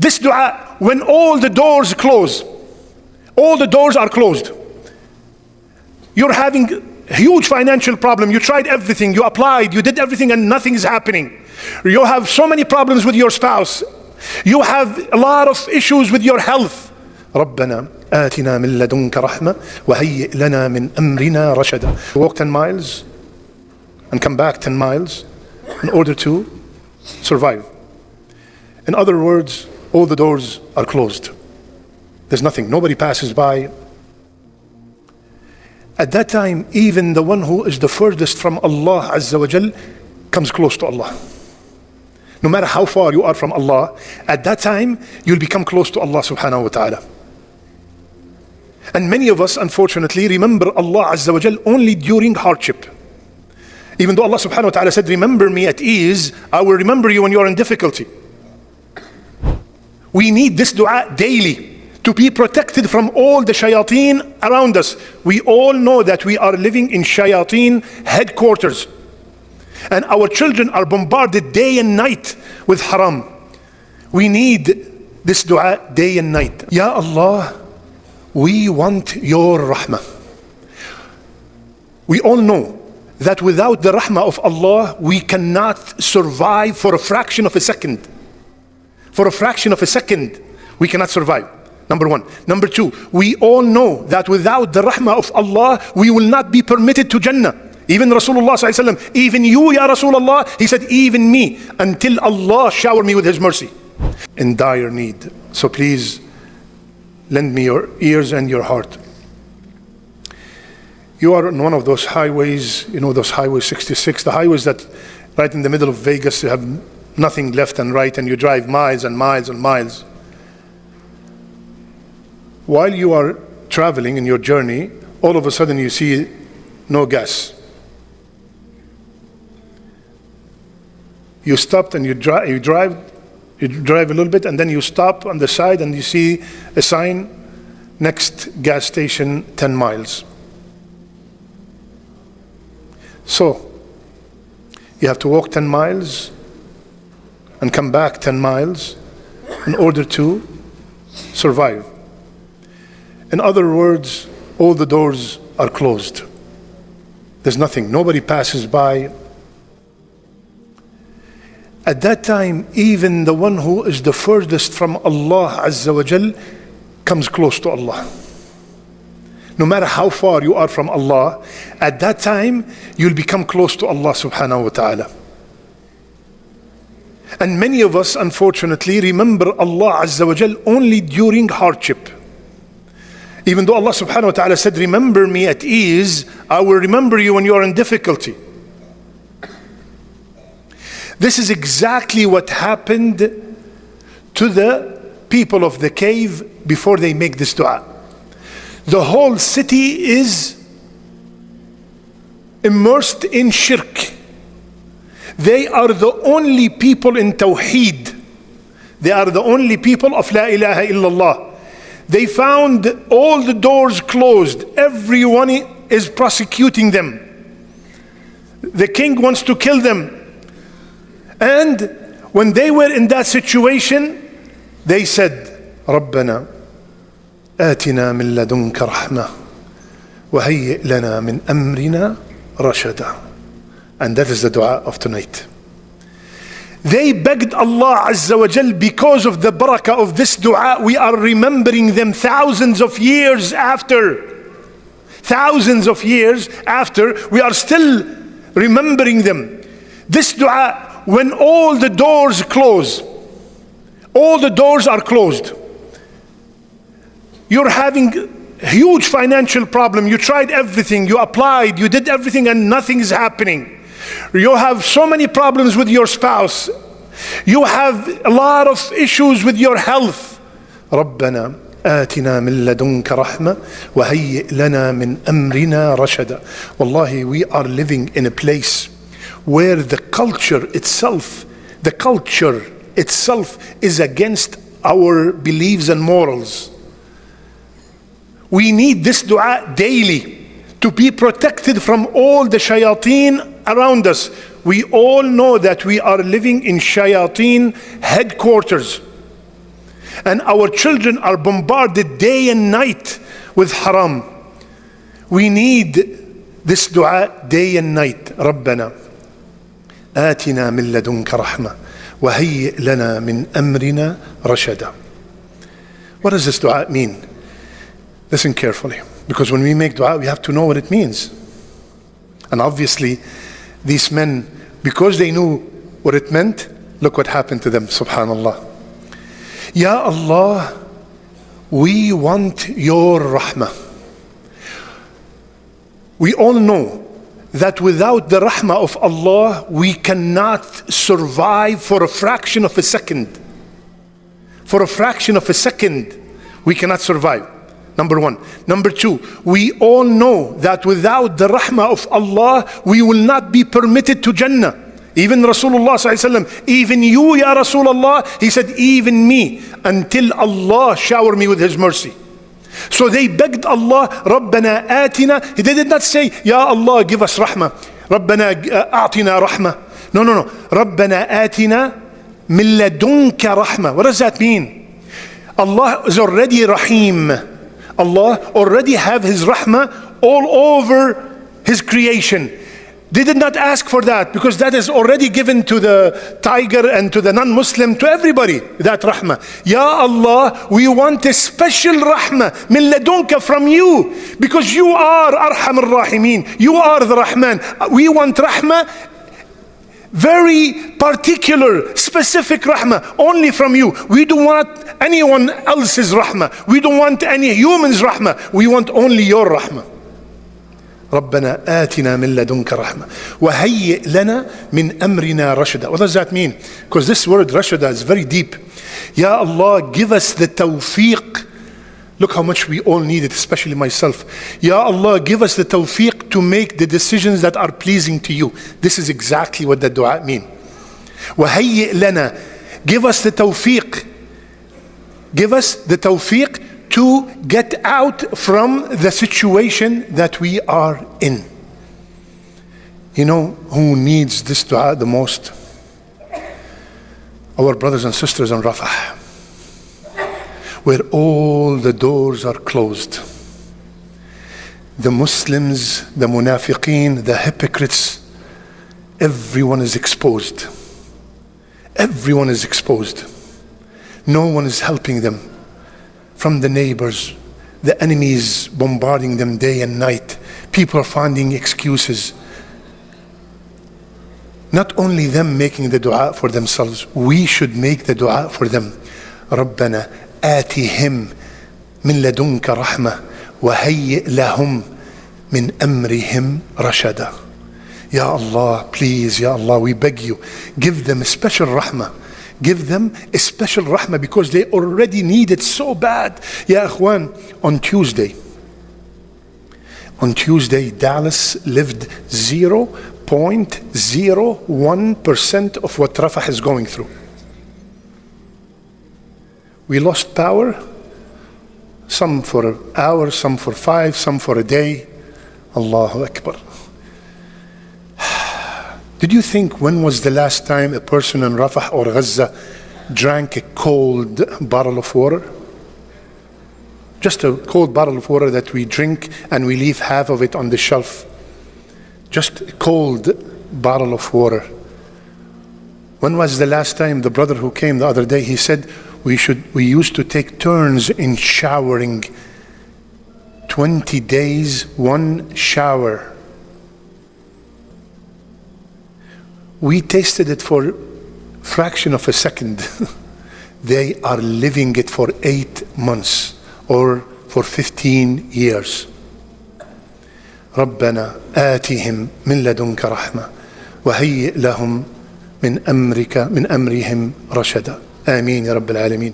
This dua, when all the doors close, all the doors are closed. You're having a huge financial problem. You tried everything, you applied, you did everything, and nothing is happening. You have so many problems with your spouse. You have a lot of issues with your health. رَبَّنَا آتِنَا مِن لَدُنْكَ رَحْمَةً وَهَيِّئْ لَنَا مِنْ أَمْرِنَا رَشَدًا. Walk 10 miles and come back 10 miles in order to survive. In other words, all the doors are closed. There's nothing, nobody passes by. At that time, even the one who is the furthest from Allah Azza wa Jal comes close to Allah. No matter how far you are from Allah, at that time, you'll become close to Allah subhanahu wa ta'ala. And many of us, unfortunately, remember Allah Azza wa Jal only during hardship. Even though Allah subhanahu wa ta'ala said, remember me at ease, I will remember you when you are in difficulty. We need this dua daily to be protected from all the shayateen around us. We all know that we are living in shayateen headquarters. And our children are bombarded day and night with haram. We need this dua day and night. Ya Allah, we want your rahmah. We all know that without the rahmah of Allah, we cannot survive for a fraction of a second. For a fraction of a second, we cannot survive. Number one. Number two, we all know that without the rahmah of Allah, we will not be permitted to Jannah. Even Rasulullah sallallahu alaihi wasallam, even you, Ya Rasulullah, he said, even me, until Allah shower me with His mercy. In dire need. So please, lend me your ears and your heart. You are on one of those highways, you know, those highway 66, the highways that right in the middle of Vegas, you have nothing left and right, and you drive miles and miles and miles. While you are traveling in your journey, all of a sudden you see no gas. You stopped and you drive a little bit, and then you stop on the side and you see a sign, next gas station 10 miles. So you have to walk 10 miles and come back 10 miles in order to survive. In other words, all the doors are closed. There's nothing, nobody passes by. At that time, even the one who is the furthest from Allah Azza wa Jal comes close to Allah. No matter how far you are from Allah, at that time, you'll become close to Allah subhanahu wa ta'ala. And many of us, unfortunately, remember Allah Azza wa Jal only during hardship. Even though Allah subhanahu wa ta'ala said, remember me at ease, I will remember you when you are in difficulty. This is exactly what happened to the people of the cave before they make this dua. The whole city is immersed in shirk. They are the only people in Tawheed. They are the only people of La ilaha illallah. They found all the doors closed. Everyone is prosecuting them. The king wants to kill them. And when they were in that situation, they said, رَبَّنَا آتِنَا مِن لَدُنْكَ رَحْمَةً وَهَيِّئْ لَنَا مِنْ أَمْرِنَا رَشَدًا. And that is the dua of tonight. They begged Allah Azza wa Jal, because of the barakah of this dua, we are remembering them thousands of years after. Thousands of years after, we are still remembering them. This dua, when all the doors close, all the doors are closed. You're having a huge financial problem. You tried everything, you applied, you did everything, and nothing is happening. You have so many problems with your spouse. You have a lot of issues with your health. رَبَّنَا آتِنَا مِن لَدُنْكَ رَحْمَةً وَهَيِّئْ لَنَا مِنْ أَمْرِنَا رَشَدًا. Wallahi, we are living in a place where the culture itself is against our beliefs and morals. We need this dua daily to be protected from all the shayateen around us. We all know that we are living in shayateen headquarters. and our children are bombarded day and night with haram. We need this dua day and night. ربنا آتنا من لدنك رحمة وهيئ لنا من أمرنا رشدا. What does this dua mean? Listen carefully, because when we make dua, we have to know what it means. And obviously, these men, because they knew what it meant, look what happened to them, subhanallah. Ya Allah, we want your rahmah. We all know that without the rahmah of Allah, we cannot survive for a fraction of a second. For a fraction of a second, we cannot survive. Number one. Number two, we all know that without the rahmah of Allah, we will not be permitted to Jannah. Even Rasulullah sallallahu alaihi wasallam, even you, Ya Rasulullah, he said, even me, until Allah shower me with His mercy. So they begged Allah, Rabbana atina. They did not say, Ya Allah, give us rahmah. Rabbana a'tina rahmah. No. Rabbana atina min ladunka rahmah. What does that mean? Allah is already Rahim. Allah already have His rahmah all over His creation. They did not ask for that, because that is already given to the tiger and to the non-Muslim, to everybody, that rahmah. Ya Allah, we want a special rahmah, min ladunka, from you, because you are Arham al-Rahimin. You are the Rahman. We want rahmah, very particular, specific rahmah, only from you. We don't want anyone else's rahmah. We don't want any human's rahmah. We want only your rahmah. ربنا آتنا من لدنك رحمة وهيئ لنا من أمرنا رشدا. What does that mean? Because this word rashada is very deep. Ya Allah, give us the tawfiq. Look how much we all need it, especially myself. Ya Allah, give us the tawfiq to make the decisions that are pleasing to you. This is exactly what the dua means. وهيئ لنا, give us the tawfiq. Give us the tawfiq to get out from the situation that we are in. You know who needs this dua the most? Our brothers and sisters in Rafah, where all the doors are closed. The Muslims, the munafiqeen, the hypocrites, everyone is exposed. Everyone is exposed. No one is helping them. From the neighbors, the enemies bombarding them day and night. People are finding excuses. Not only them making the dua for themselves, we should make the dua for them. ربنا آتهم من لدنك رحمة وهيئ لهم من أمرهم رشدا. Ya Allah, please, Ya Allah, we beg you, give them a special rahmah. Give them a special rahmah, because they already need it so bad. Ya Ikhwan, on Tuesday, Dallas lived 0.01% of what Rafah is going through. We lost power, some for an hour, some for 5, some for a day. Allahu Akbar. Did you think, when was the last time a person in Rafah or Gaza drank a cold bottle of water? Just a cold bottle of water that we drink and we leave half of it on the shelf. Just a cold bottle of water. When was the last time? The brother who came the other day, he said we used to take turns in showering. 20 days, one shower. We tasted it for a fraction of a second. They are living it for 8 months or for 15 years. ربنا آتهم من لدنك رحمة وهيئ لهم من أمرهم رشدا. آمين يا رب العالمين.